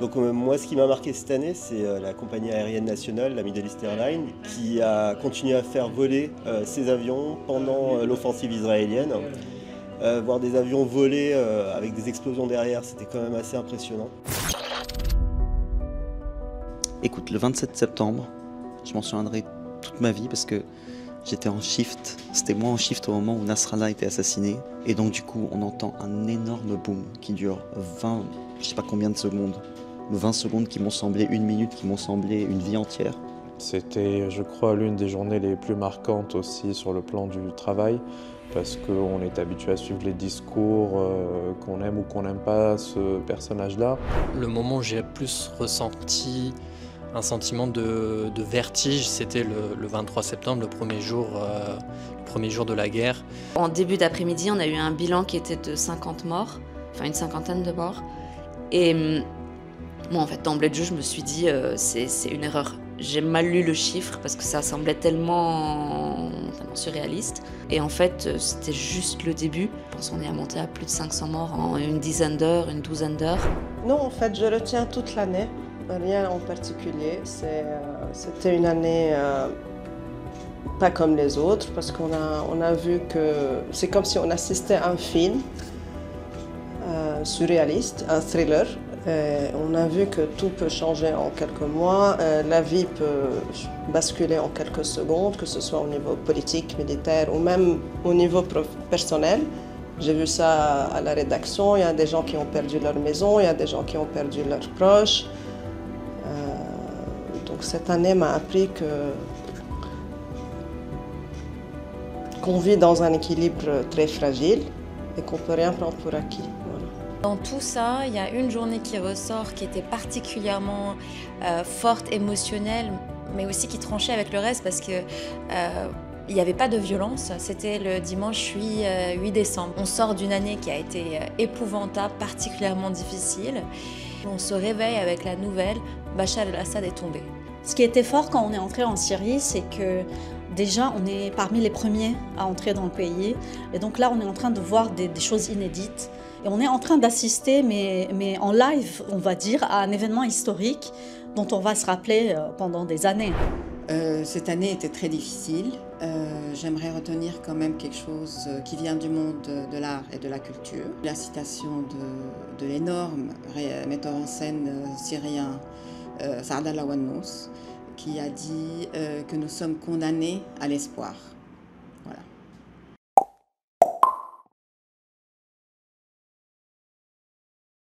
Donc moi, ce qui m'a marqué cette année, c'est la compagnie aérienne nationale, la Middle East Airlines, qui a continué à faire voler ses avions pendant l'offensive israélienne. Voir des avions voler avec des explosions derrière, c'était quand même assez impressionnant. Écoute, le 27 septembre, je m'en souviendrai toute ma vie parce que j'étais en shift. C'était moi en shift au moment où Nasrallah a été assassiné. Et donc du coup, on entend un énorme boom qui dure 20, je sais pas combien de secondes. 20 secondes qui m'ont semblé une minute, qui m'ont semblé une vie entière. C'était, je crois, l'une des journées les plus marquantes aussi sur le plan du travail, parce qu'on est habitué à suivre les discours, qu'on aime ou qu'on n'aime pas ce personnage-là. Le moment où j'ai plus ressenti un sentiment de vertige, c'était le 23 septembre, le premier jour de la guerre. En début d'après-midi, on a eu un bilan qui était de 50 morts, enfin une cinquantaine de morts. Et moi, en fait, d'emblée de jeu, je me suis dit, c'est une erreur. J'ai mal lu le chiffre parce que ça semblait tellement surréaliste. Et en fait, c'était juste le début. Je pense qu'on est monté à plus de 500 morts en une dizaine d'heures, une douzaine d'heures. Non, en fait, je retiens toute l'année, rien en particulier. C'était une année pas comme les autres parce qu'on a vu que c'est comme si on assistait à un film surréaliste, un thriller. On a vu que tout peut changer en quelques mois, la vie peut basculer en quelques secondes, que ce soit au niveau politique, militaire ou même au niveau personnel. J'ai vu ça à la rédaction, il y a des gens qui ont perdu leur maison, il y a des gens qui ont perdu leurs proches. Donc cette année m'a appris qu'on vit dans un équilibre très fragile et qu'on ne peut rien prendre pour acquis. Voilà. Dans tout ça, il y a une journée qui ressort qui était particulièrement forte, émotionnelle, mais aussi qui tranchait avec le reste parce que il n'y avait pas de violence. C'était le dimanche 8 décembre. On sort d'une année qui a été épouvantable, particulièrement difficile. On se réveille avec la nouvelle, Bachar el-Assad est tombé. Ce qui était fort quand on est entré en Syrie, c'est que déjà on est parmi les premiers à entrer dans le pays. Et donc là, on est en train de voir des choses inédites. Et on est en train d'assister, mais en live, on va dire, à un événement historique dont on va se rappeler pendant des années. Cette année était très difficile. J'aimerais retenir quand même quelque chose qui vient du monde de l'art et de la culture. La citation de l'énorme metteur en scène syrien Saad Al-Awannous, qui a dit que nous sommes condamnés à l'espoir.